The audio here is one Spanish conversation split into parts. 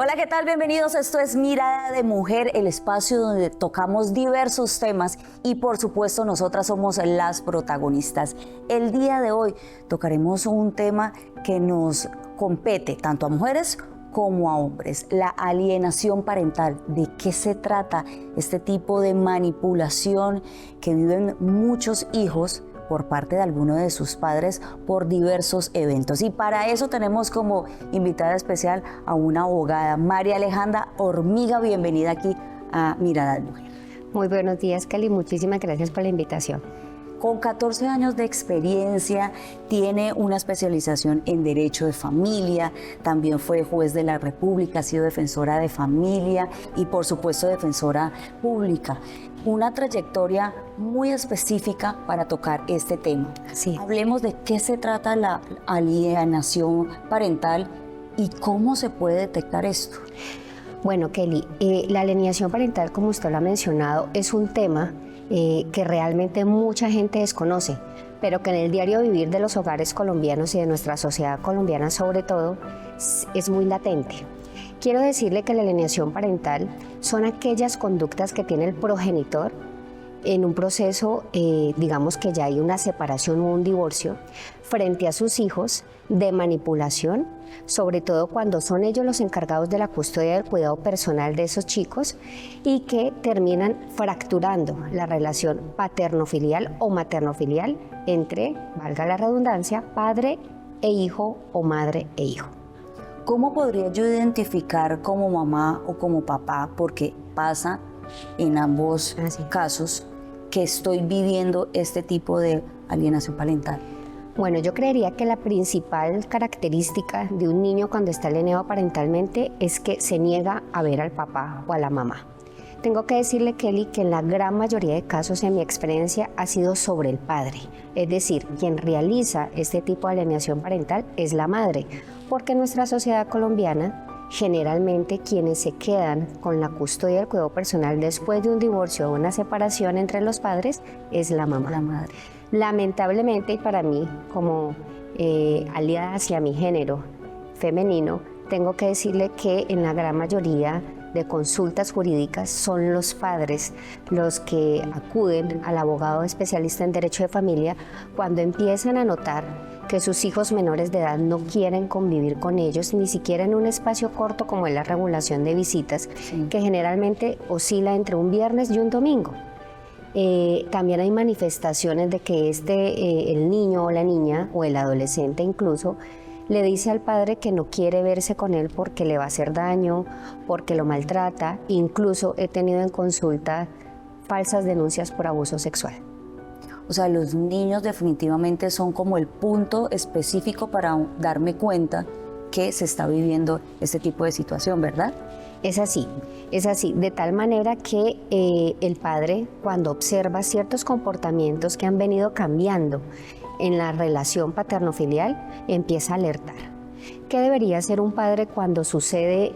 Hola, ¿qué tal? Bienvenidos. Esto es Mirada de Mujer, el espacio donde tocamos diversos temas y por supuesto nosotras somos las protagonistas. El día de hoy tocaremos un tema que nos compete tanto a mujeres como a hombres, la alienación parental. ¿De qué se trata este tipo de manipulación que viven muchos hijos por parte de alguno de sus padres por diversos eventos? Y para eso tenemos como invitada especial a una abogada, María Alejandra Hormiga. Bienvenida aquí a Mirada de Mujer. Muy buenos días, Kelly. Muchísimas gracias por la invitación. Con 14 años de experiencia, tiene una especialización en Derecho de Familia, también fue juez de la República, ha sido defensora de familia y por supuesto defensora pública. Una trayectoria muy específica para tocar este tema. Sí. Hablemos de qué se trata la alienación parental y cómo se puede detectar esto. Bueno, Kelly, la alienación parental, como usted lo ha mencionado, es un tema que realmente mucha gente desconoce, pero que en el diario vivir de los hogares colombianos y de nuestra sociedad colombiana sobre todo, es muy latente. Quiero decirle que la alienación parental son aquellas conductas que tiene el progenitor en un proceso, digamos que ya hay una separación o un divorcio, frente a sus hijos de manipulación, sobre todo cuando son ellos los encargados de la custodia del cuidado personal de esos chicos y que terminan fracturando la relación paterno-filial o materno-filial entre, valga la redundancia, padre e hijo o madre e hijo. ¿Cómo podría yo identificar como mamá o como papá, porque pasa en ambos casos, que estoy viviendo este tipo de alienación parental? Bueno, yo creería que la principal característica de un niño cuando está alienado parentalmente es que se niega a ver al papá o a la mamá. Tengo que decirle, Kelly, que en la gran mayoría de casos en mi experiencia ha sido sobre el padre. Es decir, quien realiza este tipo de alienación parental es la madre, porque en nuestra sociedad colombiana generalmente quienes se quedan con la custodia del cuidado personal después de un divorcio o una separación entre los padres es la mamá. La madre. Lamentablemente, y para mí, como aliada hacia mi género femenino, tengo que decirle que en la gran mayoría de consultas jurídicas son los padres los que acuden al abogado especialista en Derecho de Familia cuando empiezan a notar que sus hijos menores de edad no quieren convivir con ellos, ni siquiera en un espacio corto como es la regulación de visitas, que generalmente oscila entre un viernes y un domingo. También hay manifestaciones de que el niño o la niña, o el adolescente incluso, le dice al padre que no quiere verse con él porque le va a hacer daño, porque lo maltrata. Incluso he tenido en consulta falsas denuncias por abuso sexual. O sea, los niños definitivamente son como el punto específico para darme cuenta que se está viviendo este tipo de situación, ¿verdad? Es así, de tal manera que el padre, cuando observa ciertos comportamientos que han venido cambiando en la relación paterno-filial, empieza a alertar. ¿Qué debería hacer un padre cuando sucede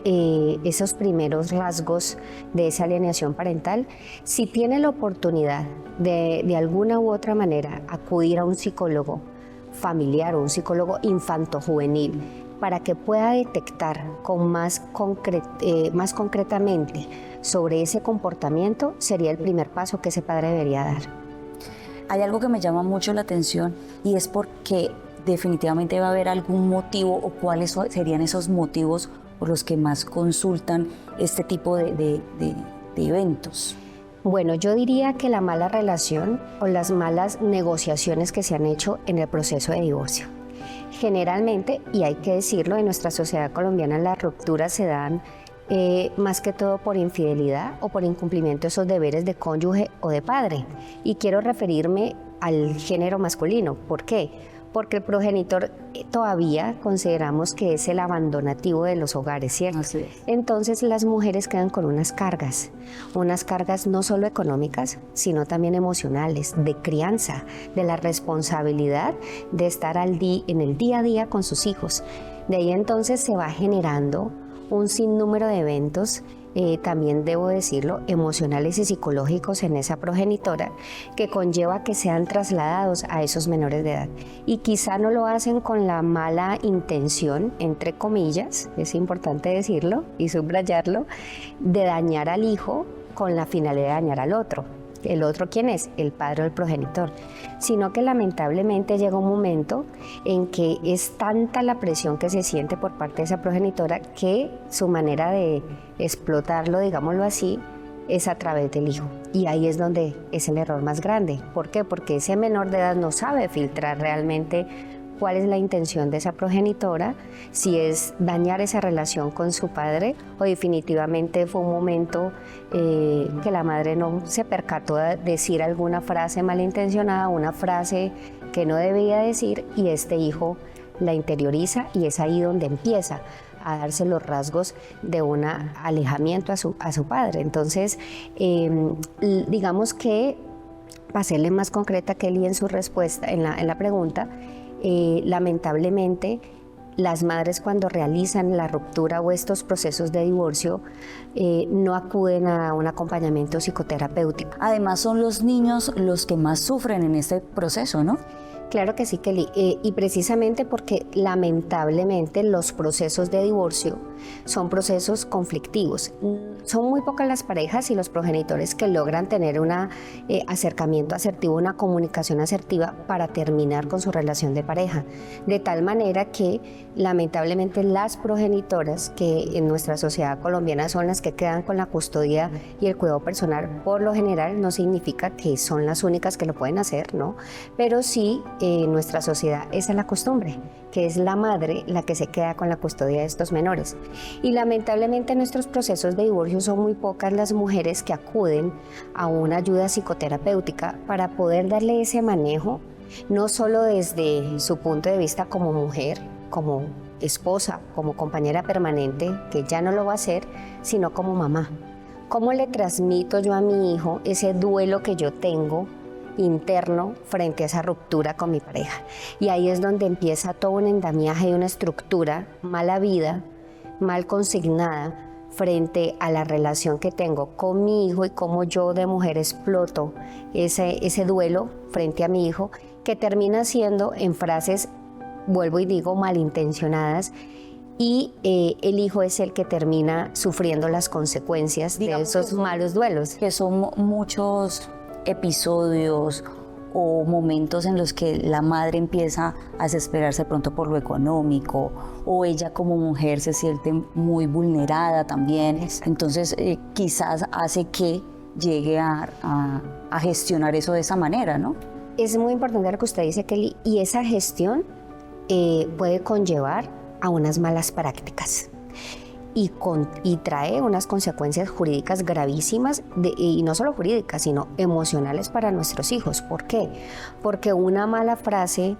esos primeros rasgos de esa alienación parental? Si tiene la oportunidad de alguna u otra manera acudir a un psicólogo familiar o un psicólogo infanto-juvenil para que pueda detectar con más concretamente sobre ese comportamiento, sería el primer paso que ese padre debería dar. Hay algo que me llama mucho la atención y es porque definitivamente va a haber algún motivo o cuáles serían esos motivos por los que más consultan este tipo de eventos. Bueno, yo diría que la mala relación o las malas negociaciones que se han hecho en el proceso de divorcio. Generalmente, y hay que decirlo, en nuestra sociedad colombiana las rupturas se dan más que todo por infidelidad o por incumplimiento de esos deberes de cónyuge o de padre. Y quiero referirme al género masculino. ¿Por qué? Porque el progenitor todavía consideramos que es el abandonativo de los hogares, ¿cierto? Así es. Entonces las mujeres quedan con unas cargas no solo económicas, sino también emocionales, de crianza, de la responsabilidad de estar en el día a día con sus hijos. De ahí entonces se va generando un sinnúmero de eventos también debo decirlo, emocionales y psicológicos en esa progenitora, que conlleva que sean trasladados a esos menores de edad. Y quizá no lo hacen con la mala intención, entre comillas, es importante decirlo y subrayarlo, de dañar al hijo con la finalidad de dañar al otro. ¿El otro quién es? El padre o el progenitor. Sino que lamentablemente llega un momento en que es tanta la presión que se siente por parte de esa progenitora que su manera de explotarlo, digámoslo así, es a través del hijo. Y ahí es donde es el error más grande. ¿Por qué? Porque ese menor de edad no sabe filtrar realmente cuál es la intención de esa progenitora, si es dañar esa relación con su padre o definitivamente fue un momento que la madre no se percató de decir alguna frase malintencionada, una frase que no debía decir y este hijo la interioriza y es ahí donde empieza a darse los rasgos de un alejamiento a su padre. Entonces, digamos que, para serle más concreta Kelly en su respuesta, en la pregunta, lamentablemente las madres cuando realizan la ruptura o estos procesos de divorcio no acuden a un acompañamiento psicoterapéutico. Además son los niños los que más sufren en este proceso, ¿no? Claro que sí, Kelly, y precisamente porque lamentablemente los procesos de divorcio son procesos conflictivos. Son muy pocas las parejas y los progenitores que logran tener un acercamiento asertivo, una comunicación asertiva para terminar con su relación de pareja. De tal manera que lamentablemente las progenitoras que en nuestra sociedad colombiana son las que quedan con la custodia y el cuidado personal, por lo general no significa que son las únicas que lo pueden hacer, ¿no? Pero sí, en nuestra sociedad esa es la costumbre, que es la madre la que se queda con la custodia de estos menores. Y lamentablemente en nuestros procesos de divorcio son muy pocas las mujeres que acuden a una ayuda psicoterapéutica para poder darle ese manejo, no solo desde su punto de vista como mujer, como esposa, como compañera permanente, que ya no lo va a hacer, sino como mamá. ¿Cómo le transmito yo a mi hijo ese duelo que yo tengo interno frente a esa ruptura con mi pareja? Y ahí es donde empieza todo un endamiaje y una estructura mal habida, mal consignada frente a la relación que tengo con mi hijo y cómo yo de mujer exploto ese duelo frente a mi hijo, que termina siendo en frases, vuelvo y digo, malintencionadas, y el hijo es el que termina sufriendo las consecuencias de esos malos duelos. Que son muchos episodios o momentos en los que la madre empieza a desesperarse pronto por lo económico, o ella como mujer se siente muy vulnerada también. Exacto. Entonces quizás hace que llegue a gestionar eso de esa manera, ¿no? Es muy importante lo que usted dice, Kelly, y esa gestión puede conllevar a unas malas prácticas. Y trae unas consecuencias jurídicas gravísimas, y no solo jurídicas, sino emocionales para nuestros hijos. ¿Por qué? Porque una mala frase,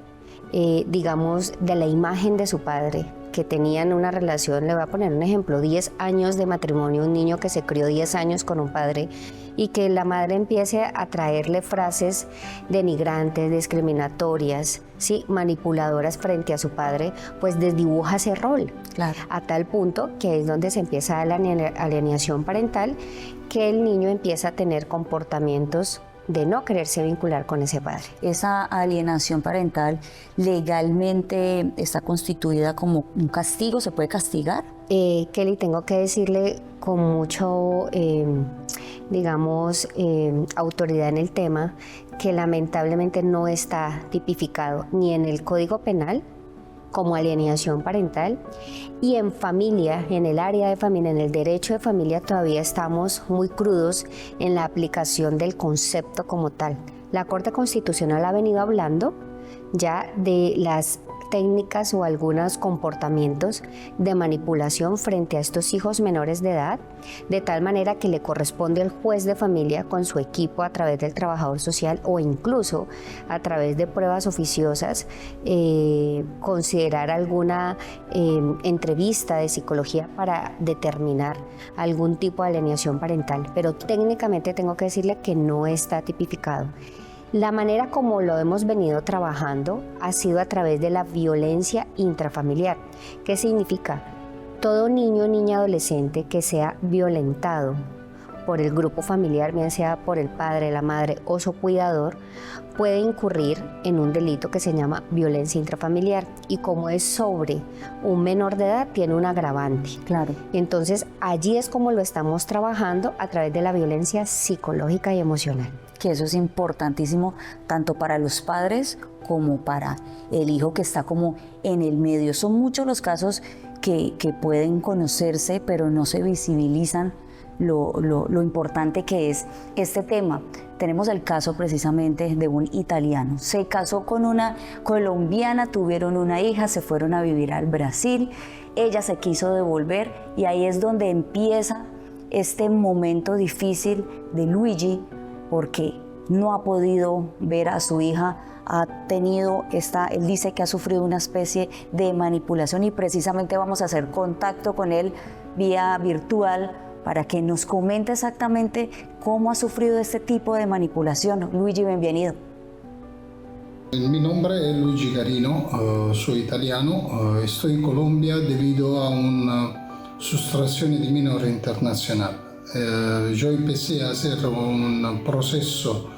digamos, de la imagen de su padre, que tenían una relación, le voy a poner un ejemplo, 10 años de matrimonio, un niño que se crió 10 años con un padre, y que la madre empiece a traerle frases denigrantes, discriminatorias, ¿sí?, manipuladoras frente a su padre, pues desdibuja ese rol. Claro. A tal punto que es donde se empieza la alienación parental, que el niño empieza a tener comportamientos de no quererse vincular con ese padre. Esa alienación parental legalmente está constituida como un castigo, ¿se puede castigar? Kelly, tengo que decirle con mucho, autoridad en el tema, que lamentablemente no está tipificado ni en el Código Penal como alienación parental, y en familia, en el área de familia, en el derecho de familia, todavía estamos muy crudos en la aplicación del concepto como tal. La Corte Constitucional ha venido hablando ya de las técnicas o algunos comportamientos de manipulación frente a estos hijos menores de edad, de tal manera que le corresponde al juez de familia con su equipo a través del trabajador social o incluso a través de pruebas oficiosas considerar alguna entrevista de psicología para determinar algún tipo de alienación parental, pero técnicamente tengo que decirle que no está tipificado. La manera como lo hemos venido trabajando ha sido a través de la violencia intrafamiliar. ¿Qué significa? todo niño, niña, adolescente que sea violentado por el grupo familiar, bien sea por el padre, la madre o su cuidador, puede incurrir en un delito que se llama violencia intrafamiliar, y como es sobre un menor de edad, tiene un agravante. Claro. Entonces, allí es como lo estamos trabajando a través de la violencia psicológica y emocional. Que eso es importantísimo tanto para los padres como para el hijo que está como en el medio. Son muchos los casos que pueden conocerse, pero no se visibilizan lo importante que es este tema. Tenemos el caso precisamente de un italiano. Se casó con una colombiana, tuvieron una hija, se fueron a vivir al Brasil, ella se quiso devolver y ahí es donde empieza este momento difícil de Luigi, porque no ha podido ver a su hija, él dice que ha sufrido una especie de manipulación y precisamente vamos a hacer contacto con él vía virtual para que nos comente exactamente cómo ha sufrido este tipo de manipulación. Luigi, bienvenido. Mi nombre es Luigi Carino, soy italiano, estoy en Colombia debido a una sustracción de menores internacional. Yo empecé a hacer un proceso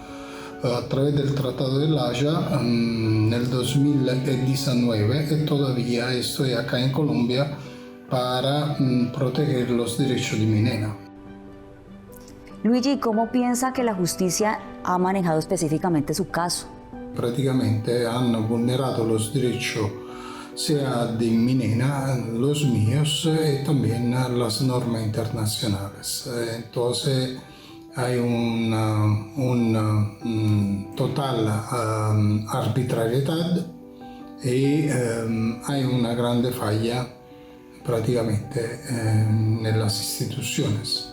a través del Tratado de La Haya en el 2019 y todavía estoy acá en Colombia para proteger los derechos de mi nena. Luigi, ¿cómo piensa que la justicia ha manejado específicamente su caso? Prácticamente han vulnerado los derechos sea de mi nena, los míos y también las normas internacionales. Entonces hay una total arbitrariedad y hay una grande falla prácticamente en las instituciones.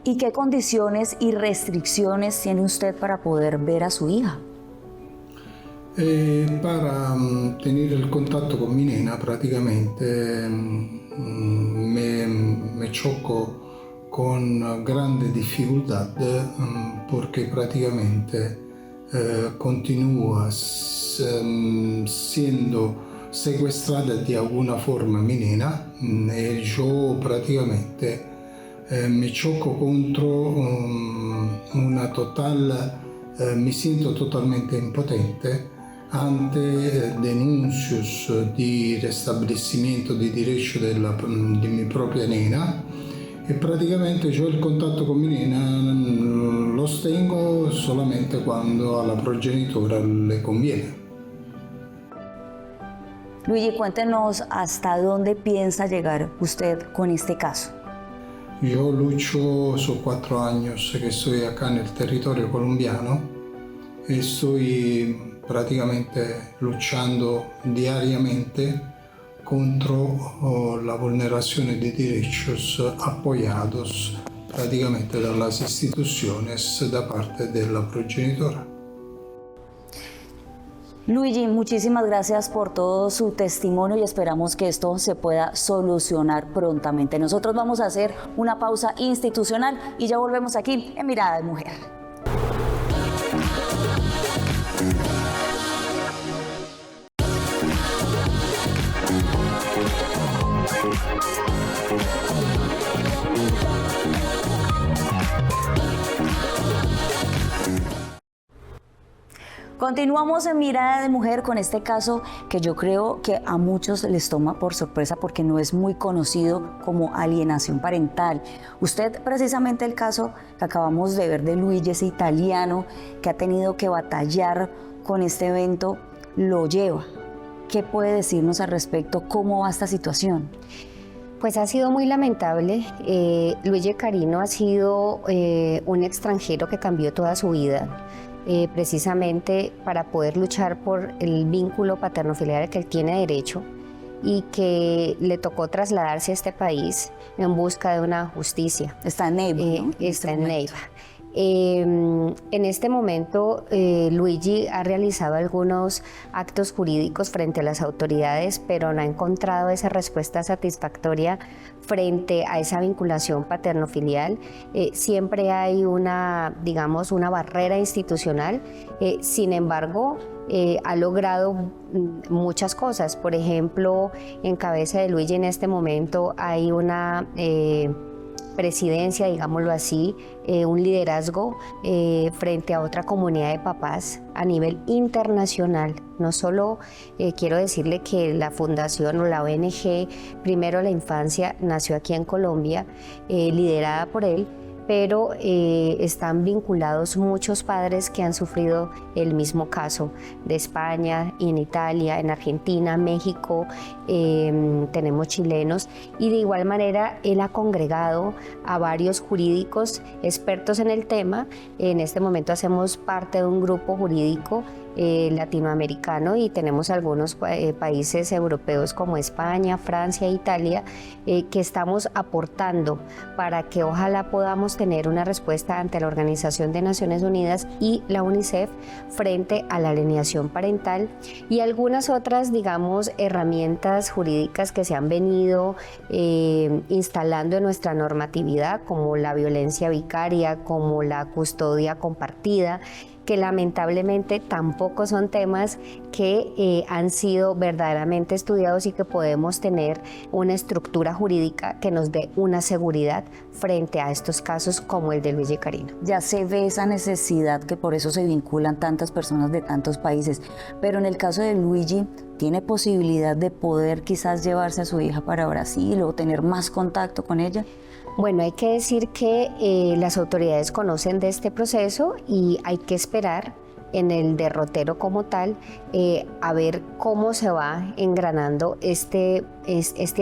¿Y qué condiciones y restricciones tiene usted para poder ver a su hija? Para tener el contacto con mi nena prácticamente me choco con grande dificultad porque prácticamente continúa siendo secuestrada de alguna forma mi nena y yo prácticamente me choco contro una total, mi siento totalmente impotente ante denuncias di restablecimiento di diritto di mia propria nena e praticamente io il contatto con mia nena lo tengo solamente quando alla progenitora le conviene. Luigi, cuéntenos hasta dónde piensa llegar usted con este caso. Yo lucho, son 4 años que estoy acá en el territorio colombiano y estoy prácticamente luchando diariamente contro la vulnerazione de derechos apoyados prácticamente de las instituciones da parte de la progenitora. Luigi, muchísimas gracias por todo su testimonio y esperamos que esto se pueda solucionar prontamente. Nosotros vamos a hacer una pausa institucional y ya volvemos aquí en Mirada de Mujer. Continuamos en Mirada de Mujer con este caso que yo creo que a muchos les toma por sorpresa porque no es muy conocido como alienación parental. Usted, precisamente el caso que acabamos de ver de Luigi, ese italiano que ha tenido que batallar con este evento, lo lleva. ¿Qué puede decirnos al respecto? ¿Cómo va esta situación? Pues ha sido muy lamentable. Luigi Carino ha sido un extranjero que cambió toda su vida. Precisamente para poder luchar por el vínculo paterno-filial al que él tiene derecho y que le tocó trasladarse a este país en busca de una justicia. Está en Neiva, ¿no? Está en Neiva. En este momento, Luigi ha realizado algunos actos jurídicos frente a las autoridades, pero no ha encontrado esa respuesta satisfactoria frente a esa vinculación paterno-filial. Siempre hay una, digamos, una barrera institucional. Sin embargo, ha logrado muchas cosas. Por ejemplo, en cabeza de Luigi en este momento hay una presidencia, digámoslo así, un liderazgo frente a otra comunidad de papás a nivel internacional. No solo quiero decirle que la fundación o la ONG Primero la Infancia nació aquí en Colombia, liderada por él, pero están vinculados muchos padres que han sufrido el mismo caso de España, en Italia, en Argentina, México, tenemos chilenos, y de igual manera él ha congregado a varios jurídicos expertos en el tema. En este momento hacemos parte de un grupo jurídico latinoamericano y tenemos algunos países europeos como España, Francia, Italia, que estamos aportando para que ojalá podamos tener una respuesta ante la Organización de Naciones Unidas y la UNICEF frente a la alienación parental y algunas otras, digamos, herramientas jurídicas que se han venido instalando en nuestra normatividad, como la violencia vicaria, como la custodia compartida, que lamentablemente tampoco son temas que han sido verdaderamente estudiados y que podemos tener una estructura jurídica que nos dé una seguridad frente a estos casos como el de Luigi Carino. Ya se ve esa necesidad, que por eso se vinculan tantas personas de tantos países, pero en el caso de Luigi, ¿tiene posibilidad de poder quizás llevarse a su hija para Brasil o tener más contacto con ella? Bueno, hay que decir que las autoridades conocen de este proceso y hay que esperar en el derrotero como tal a ver cómo se va engranando este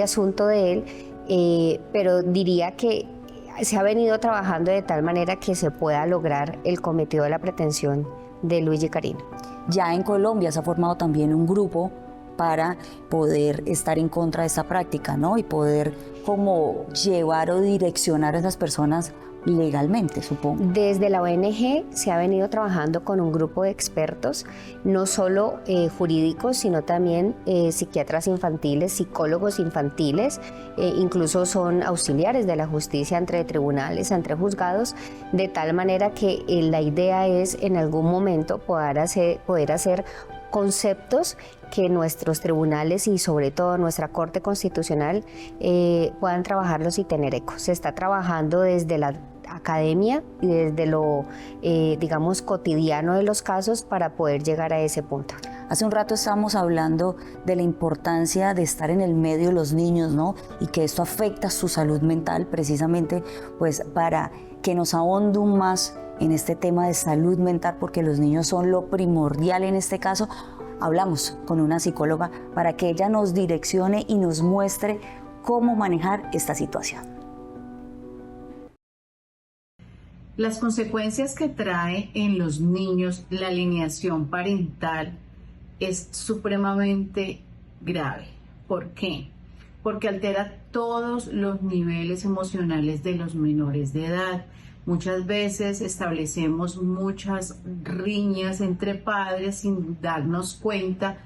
asunto de él, pero diría que se ha venido trabajando de tal manera que se pueda lograr el cometido de la pretensión de Luigi Carino. Ya en Colombia se ha formado también un grupo para poder estar en contra de esta práctica, ¿no? Y poder como llevar o direccionar a esas personas legalmente, supongo. Desde la ONG se ha venido trabajando con un grupo de expertos, no solo jurídicos, sino también psiquiatras infantiles, psicólogos infantiles, incluso son auxiliares de la justicia entre tribunales, entre juzgados, de tal manera que la idea es en algún momento poder hacer conceptos que nuestros tribunales y sobre todo nuestra Corte Constitucional puedan trabajarlos y tener eco. Se está trabajando desde la academia y desde lo, digamos, cotidiano de los casos para poder llegar a ese punto. Hace un rato estábamos hablando de la importancia de estar en el medio de los niños, ¿no? Y que esto afecta su salud mental, precisamente pues para que nos ahonde más en este tema de salud mental, porque los niños son lo primordial en este caso. Hablamos con una psicóloga para que ella nos direccione y nos muestre cómo manejar esta situación. Las consecuencias que trae en los niños la alienación parental es supremamente grave. ¿Por qué? Porque altera todos los niveles emocionales de los menores de edad. Muchas veces establecemos muchas riñas entre padres sin darnos cuenta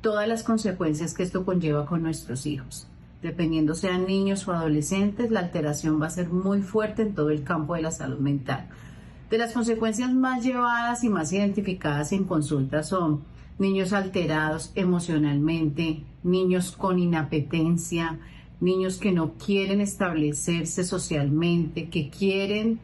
todas las consecuencias que esto conlleva con nuestros hijos. Dependiendo sean niños o adolescentes, la alteración va a ser muy fuerte en todo el campo de la salud mental. De las consecuencias más llevadas y más identificadas en consulta son niños alterados emocionalmente, niños con inapetencia, niños que no quieren establecerse socialmente, que quieren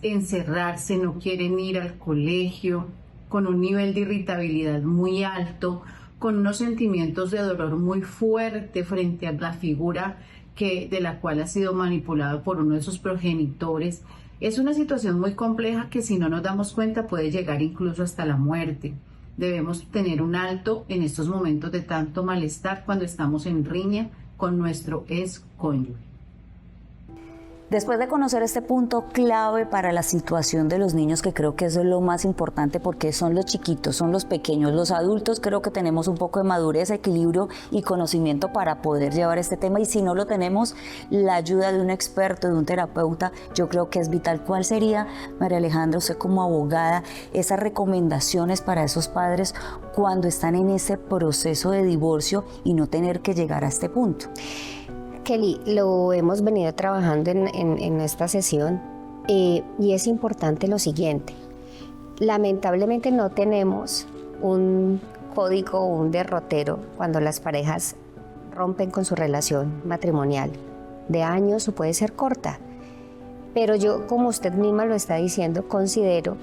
encerrarse, no quieren ir al colegio, con un nivel de irritabilidad muy alto, con unos sentimientos de dolor muy fuerte frente a la figura de la cual ha sido manipulado por uno de sus progenitores. Es una situación muy compleja que si no nos damos cuenta puede llegar incluso hasta la muerte. Debemos tener un alto en estos momentos de tanto malestar cuando estamos en riña con nuestro excónyuge. Después de conocer este punto clave para la situación de los niños, que creo que eso es lo más importante porque son los chiquitos, son los pequeños, los adultos creo que tenemos un poco de madurez, equilibrio y conocimiento para poder llevar este tema, y si no lo tenemos, la ayuda de un experto, de un terapeuta, yo creo que es vital. ¿Cuál sería, María Alejandra, usted como abogada, esas recomendaciones para esos padres cuando están en ese proceso de divorcio y no tener que llegar a este punto? Kelly, lo hemos venido trabajando en esta sesión y es importante lo siguiente. Lamentablemente no tenemos un código, un derrotero cuando las parejas rompen con su relación matrimonial de años o puede ser corta. Pero yo, como usted misma lo está diciendo, considero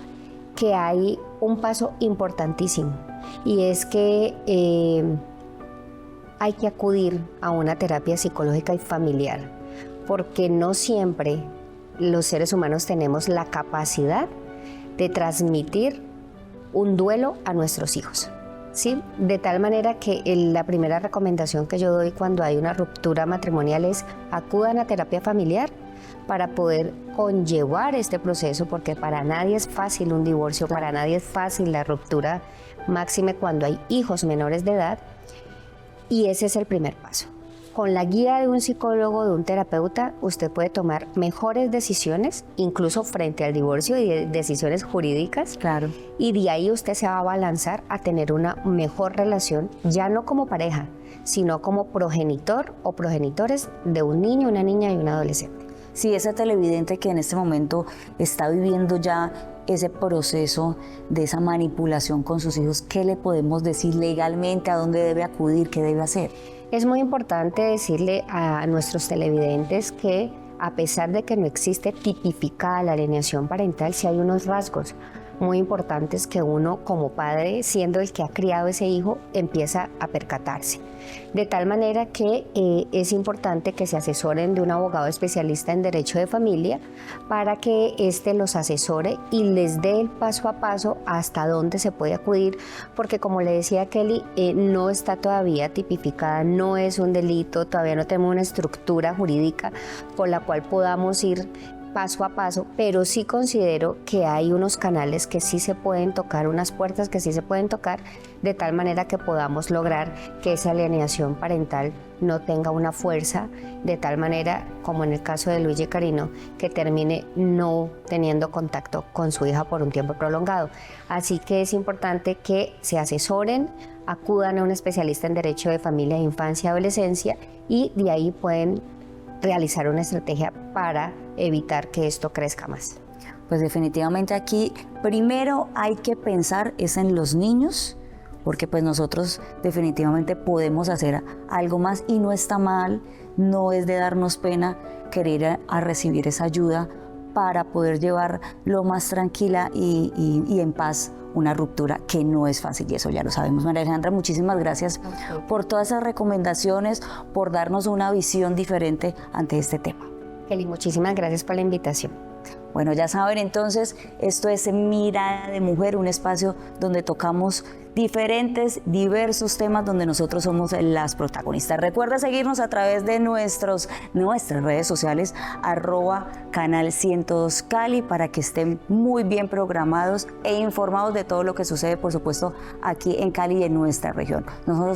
que hay un paso importantísimo y es que hay que acudir a una terapia psicológica y familiar, porque no siempre los seres humanos tenemos la capacidad de transmitir un duelo a nuestros hijos, ¿sí? De tal manera que la primera recomendación que yo doy cuando hay una ruptura matrimonial es acudan a terapia familiar para poder conllevar este proceso, porque para nadie es fácil un divorcio, para nadie es fácil la ruptura, máxime cuando hay hijos menores de edad, y ese es el primer paso. Con la guía de un psicólogo, de un terapeuta, usted puede tomar mejores decisiones, incluso frente al divorcio y decisiones jurídicas. Claro. Y de ahí usted se va a balanzar a tener una mejor relación, ya no como pareja, sino como progenitor o progenitores de un niño, una niña y un adolescente. Sí, ese televidente que en este momento está viviendo ya ese proceso de esa manipulación con sus hijos, ¿qué le podemos decir legalmente? ¿A dónde debe acudir? ¿Qué debe hacer? Es muy importante decirle a nuestros televidentes que a pesar de que no existe tipificada la alienación parental, sí hay unos rasgos muy importantes que uno como padre, siendo el que ha criado ese hijo, empieza a percatarse. De tal manera que es importante que se asesoren de un abogado especialista en derecho de familia para que éste los asesore y les dé el paso a paso hasta dónde se puede acudir, porque como le decía Kelly, no está todavía tipificada, no es un delito, todavía no tenemos una estructura jurídica por la cual podamos ir paso a paso, pero sí considero que hay unos canales que sí se pueden tocar, unas puertas que sí se pueden tocar, de tal manera que podamos lograr que esa alienación parental no tenga una fuerza, de tal manera, como en el caso de Luigi Carino, que termine no teniendo contacto con su hija por un tiempo prolongado. Así que es importante que se asesoren, acudan a un especialista en Derecho de Familia, Infancia y Adolescencia y de ahí pueden realizar una estrategia para evitar que esto crezca más. Pues definitivamente aquí primero hay que pensar es en los niños, porque pues nosotros definitivamente podemos hacer algo más y no está mal, no es de darnos pena querer a recibir esa ayuda para poder llevar lo más tranquila y en paz una ruptura que no es fácil y eso ya lo sabemos. María Alejandra, muchísimas gracias por todas esas recomendaciones, por darnos una visión diferente ante este tema. Kelly, muchísimas gracias por la invitación. Bueno, ya saben entonces, esto es Mirada de Mujer, un espacio donde tocamos diversos temas donde nosotros somos las protagonistas. Recuerda seguirnos a través de nuestras redes sociales, @canal 102 Cali, para que estén muy bien programados e informados de todo lo que sucede, por supuesto, aquí en Cali y en nuestra región.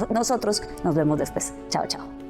Nosotros nos vemos después. Chao, chao.